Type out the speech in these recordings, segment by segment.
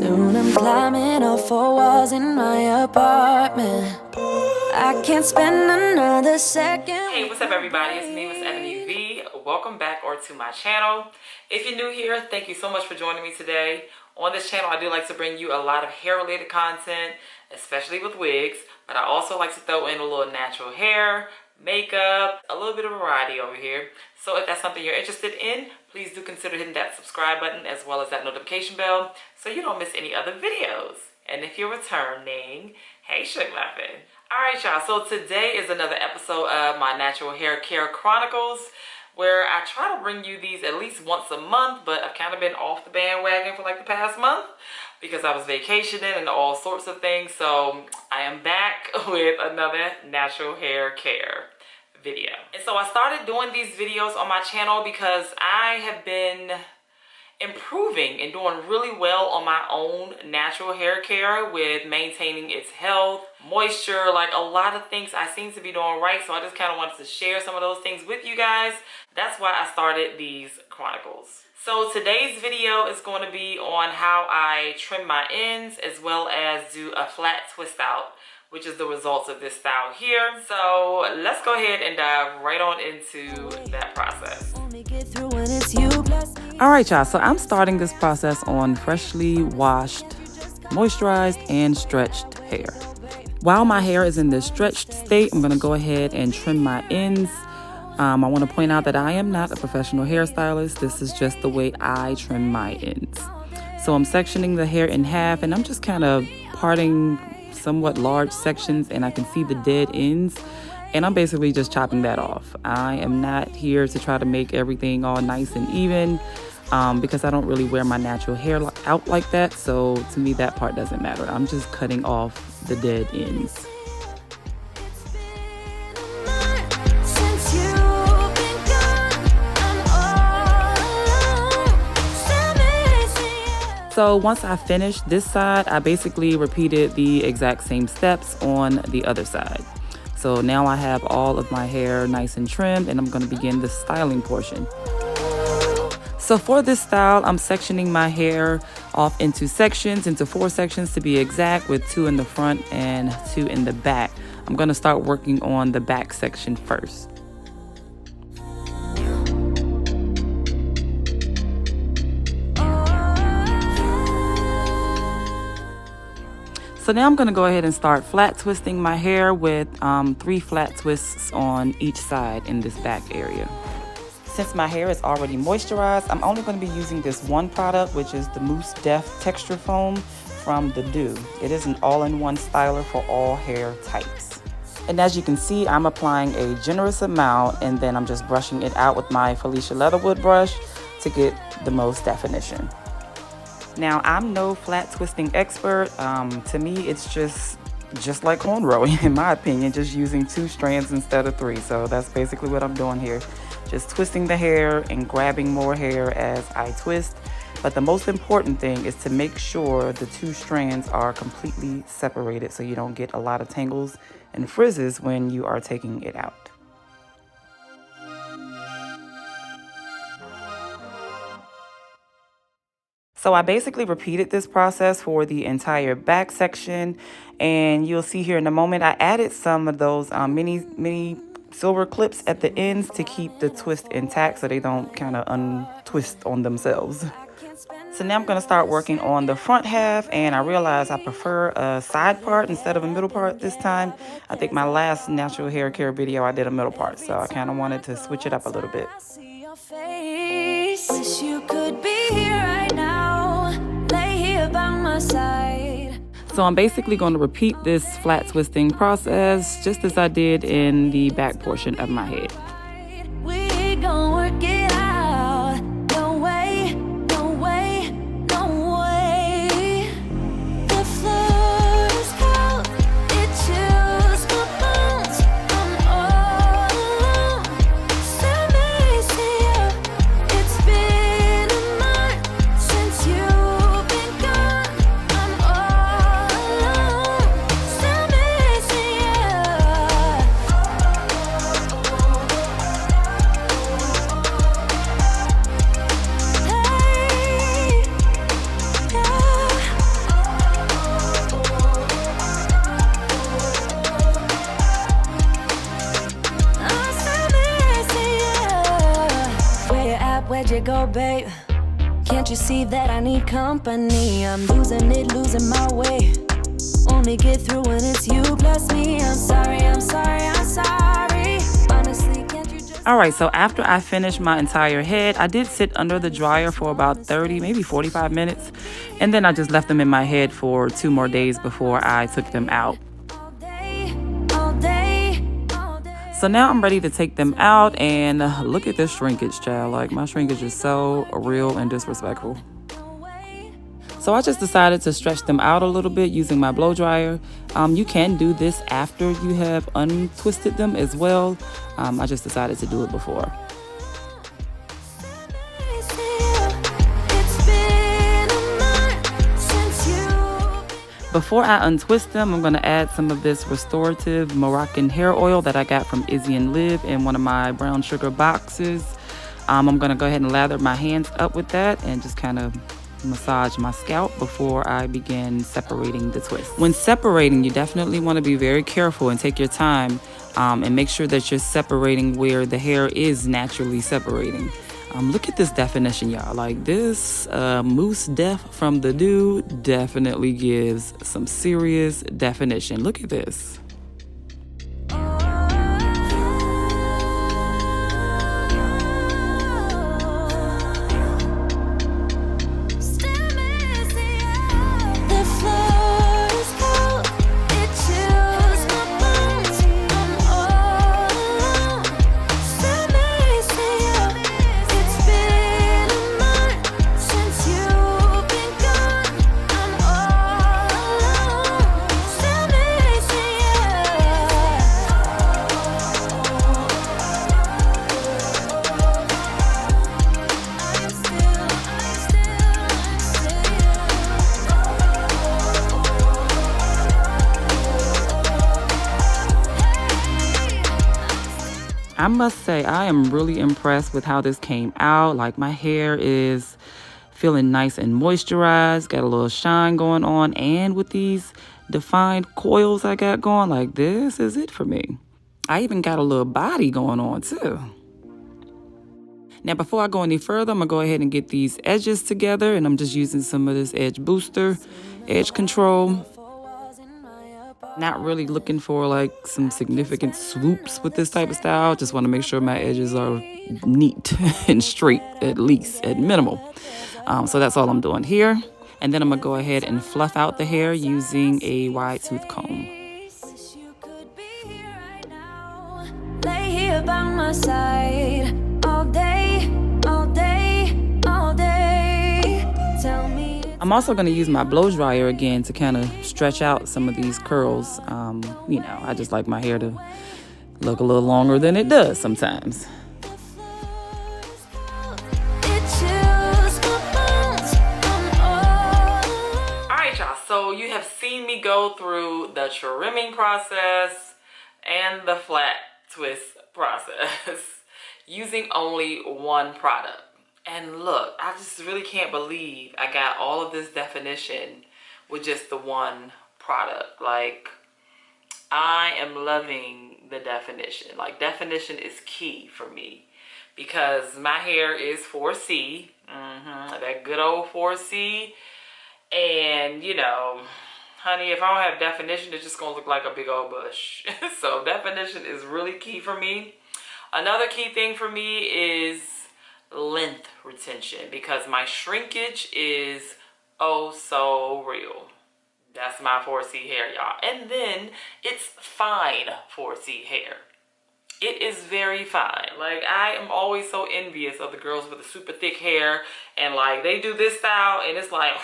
Soon I'm climbing all 4 walls in my apartment. I can't spend another second. Hey, what's up everybody? It's me, MsEbonyV. Welcome back to my channel. If you're new here, thank you so much for joining me today. On this channel, I do like to bring you a lot of hair related content, especially with wigs, but I also like to throw in a little natural hair, makeup, a little bit of variety over here. So if that's something you're interested in, please do consider hitting that subscribe button as well as that notification bell so you don't miss any other videos. And if you're returning, hey Shug Muffins. Alright y'all, so today is another episode of my Natural Hair Care Chronicles, where I try to bring you these at least once a month, but I've kind of been off the bandwagon for like the past month because I was vacationing and all sorts of things. So I am back with another natural hair care video. And so I started doing these videos on my channel because I have been improving and doing really well on my own natural hair care with maintaining its health, moisture, like a lot of things I seem to be doing right. So I just kind of wanted to share some of those things with you guys. That's why I started these chronicles. So today's video is going to be on how I trim my ends as well as do a flat twist out, which is the results of this style here. So let's go ahead and dive right on into that process. All right, y'all, so I'm starting this process on freshly washed, moisturized, and stretched hair. While my hair is in this stretched state, I'm gonna go ahead and trim my ends. I want to point out that I am not a professional hairstylist. This is just the way I trim my ends. So I'm sectioning the hair in half, and I'm just kind of parting somewhat large sections, and I can see the dead ends. And I'm basically just chopping that off. I am not here to try to make everything all nice and even because I don't really wear my natural hair out like that. So to me, that part doesn't matter. I'm just cutting off the dead ends. So once I finished this side, I basically repeated the exact same steps on the other side. So now I have all of my hair nice and trimmed, and I'm going to begin the styling portion. So for this style, I'm sectioning my hair off into sections, into 4 sections to be exact, with 2 in the front and 2 in the back. I'm going to start working on the back section first. So now I'm going to go ahead and start flat twisting my hair with 3 flat twists on each side in this back area. Since my hair is already moisturized, I'm only going to be using this one product, which is the Mousse Def Texture Foam from The Do. It is an all-in-one styler for all hair types. And as you can see, I'm applying a generous amount, and then I'm just brushing it out with my Felicia Leatherwood brush to get the most definition. Now, I'm no flat twisting expert. To me, it's just like cornrowing, in my opinion, just using 2 strands instead of 3. So that's basically what I'm doing here. Just twisting the hair and grabbing more hair as I twist. But the most important thing is to make sure the 2 strands are completely separated so you don't get a lot of tangles and frizzes when you are taking it out. So I basically repeated this process for the entire back section, and you'll see here in a moment I added some of those mini silver clips at the ends to keep the twist intact so they don't kind of untwist on themselves. So now I'm going to start working on the front half, and I realize I prefer a side part instead of a middle part this time. I think my last natural hair care video I did a middle part, so I kind of wanted to switch it up a little bit. Wish you could be here right now, lay here by my side. So I'm basically going to repeat this flat twisting process just as I did in the back portion of my head. We gon' work it out. No way, no way, no way. The floor is cold, it chills my bones. I'm all alone. Let me see you. It's been a month since you've been gone. I'm all alone. Let me see you. where'd you go, babe? Can't you see that I need company? I'm losing it, losing my way. Only get through when it's you plus me. I'm sorry, I'm sorry, I'm sorry. Honestly, can't you just... All right, so after I finished my entire head, I did sit under the dryer for about 30, maybe 45 minutes. And then I just left them in my head for 2 more days before I took them out. All day, all day, all day. So now I'm ready to take them out, and look at this shrinkage, child. Like, my shrinkage is so real and disrespectful. So I just decided to stretch them out a little bit using my blow dryer. You can do this after you have untwisted them as well. I just decided to do it before. Before I untwist them, I'm going to add some of this restorative Moroccan hair oil that I got from Izzy and Liv in one of my brown sugar boxes. I'm going to go ahead and lather my hands up with that and just kind of massage my scalp before I begin separating the twist. When separating, you definitely want to be very careful and take your time and make sure that you're separating where the hair is naturally separating. Look at this definition, y'all. Like, this mousse def from the dude definitely gives some serious definition. Look at this. I must say, I am really impressed with how this came out. Like, my hair is feeling nice and moisturized, got a little shine going on, and with these defined coils I got going, like, this is it for me. I even got a little body going on too. Now, before I go any further, I'm gonna go ahead and get these edges together, and I'm just using some of this edge booster, edge control. Not really looking for like some significant swoops with this type of style. Just want to make sure my edges are neat and straight, at least, at minimal. So that's all I'm doing here. And then I'm gonna go ahead and fluff out the hair using a wide tooth comb. Lay here by my side all day, all day, all day. Tell me. I'm also going to use my blow dryer again to kind of stretch out some of these curls. You know, I just like my hair to look a little longer than it does sometimes. Alright, y'all, so you have seen me go through the trimming process and the flat twist process using only one product. And look, I just really can't believe I got all of this definition with just the one product. Like, I am loving the definition. Like, definition is key for me because my hair is 4C. That good old 4C. And, you know, honey, if I don't have definition, it's just going to look like a big old bush. So definition is really key for me. Another key thing for me is length retention, because my shrinkage is oh so real. That's my 4C hair, y'all. And then it's fine 4C hair. It is very fine. Like, I am always so envious of the girls with the super thick hair, and like they do this style and it's like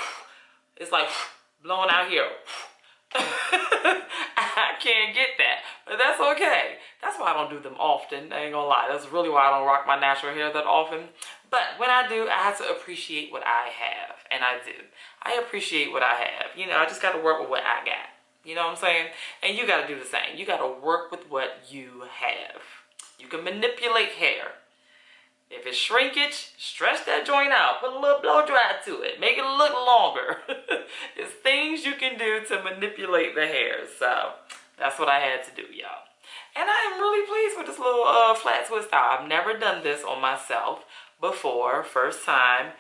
blowing out here. I can't get that, but that's okay. That's why I don't do them often. I ain't gonna lie. That's really why I don't rock my natural hair that often. But when I do, I have to appreciate what I have, and I do. I appreciate what I have. You know, I just got to work with what I got. You know what I'm saying? And you got to do the same. You got to work with what you have. You can manipulate hair. If it's shrinkage, stretch that joint out. Put a little blow dry to it. Make it look longer. It's things you can do to manipulate the hair. So that's what I had to do, y'all. And I am really pleased with this little flat twist style. I've never done this on myself before, first time.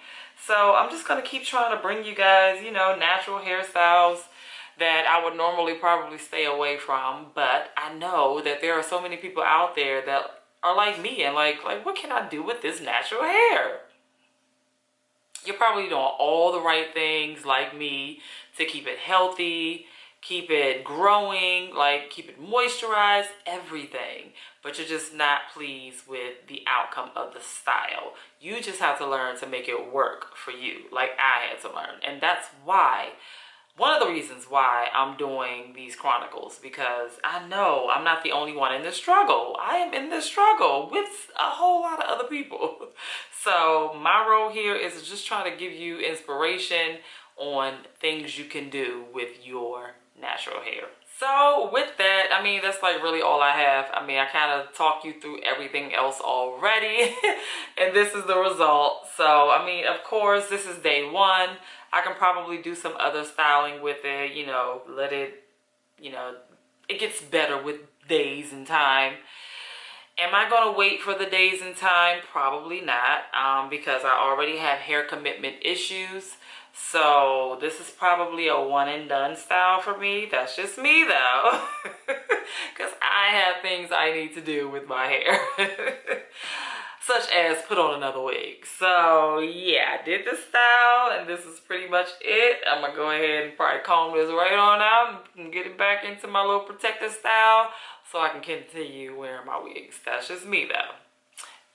So I'm just gonna keep trying to bring you guys, you know, natural hairstyles that I would normally probably stay away from. But I know that there are so many people out there that are like me and like what can I do with this natural hair? You're probably doing all the right things like me to keep it healthy, keep it growing, like keep it moisturized, everything. But you're just not pleased with the outcome of the style. You just have to learn to make it work for you, like I had to learn. And that's why, one of the reasons why I'm doing these chronicles, because I know I'm not the only one in this struggle. I am in this struggle with a whole lot of other people. So my role here is just trying to give you inspiration on things you can do with your natural hair. So with that, I mean, that's like really all I have. I mean, I kind of talked you through everything else already and this is the result. So, I mean, of course, this is day one. I can probably do some other styling with it, you know, let it, you know, it gets better with days and time. Am I going to wait for the days and time? Probably not, because I already have hair commitment issues. So this is probably a one and done style for me. That's just me though, because I have things I need to do with my hair. Such as put on another wig. So yeah, I did the style and this is pretty much it. I'm gonna go ahead and probably comb this right on out and get it back into my little protective style so I can continue wearing my wigs. That's just me though.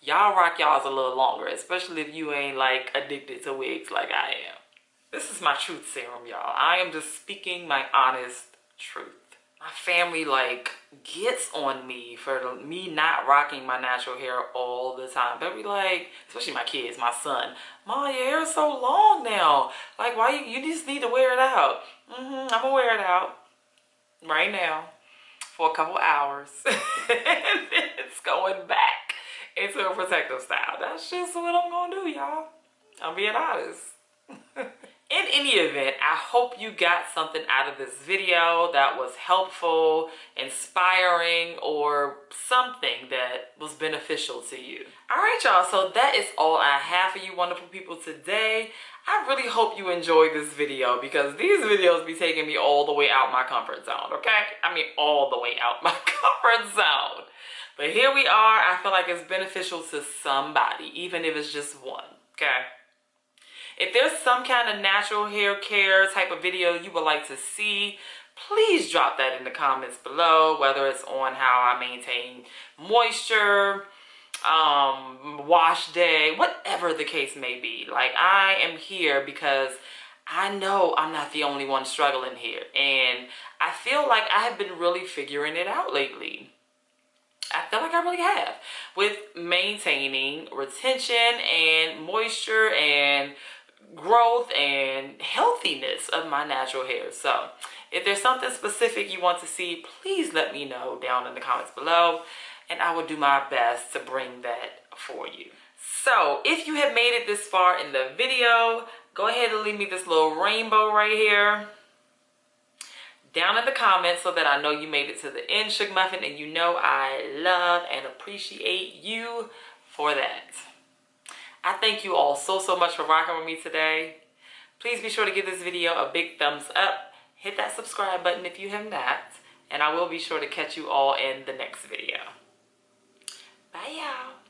Y'all rock y'all's a little longer, especially if you ain't like addicted to wigs like I am. This is my truth serum, y'all. I am just speaking my honest truth. My family like gets on me for me not rocking my natural hair all the time. They'll be like, especially my kids, my son, "Mom, your hair is so long now. Like, why you just need to wear it out." I'm gonna wear it out right now for a couple hours. And then it's going back into a protective style. That's just what I'm gonna do, y'all. I'm being honest. In any event, I hope you got something out of this video that was helpful, inspiring, or something that was beneficial to you. All right, y'all, so that is all I have for you wonderful people today. I really hope you enjoyed this video because these videos be taking me all the way out my comfort zone, okay? I mean, all the way out my comfort zone. But here we are. I feel like it's beneficial to somebody, even if it's just one, okay? If there's some kind of natural hair care type of video you would like to see, please drop that in the comments below, whether it's on how I maintain moisture, wash day, whatever the case may be. Like, I am here because I know I'm not the only one struggling here. And I feel like I have been really figuring it out lately. I feel like I really have with maintaining retention and moisture and growth and healthiness of my natural hair. So if there's something specific you want to see, please let me know down in the comments below and I will do my best to bring that for you. So if you have made it this far in the video, go ahead and leave me this little rainbow right here down in the comments so that I know you made it to the end, Shug Muffin, and you know I love and appreciate you for that. I thank you all so much for rocking with me today. Please be sure to give this video a big thumbs up. Hit that subscribe button if you have not. And I will be sure to catch you all in the next video. Bye, y'all.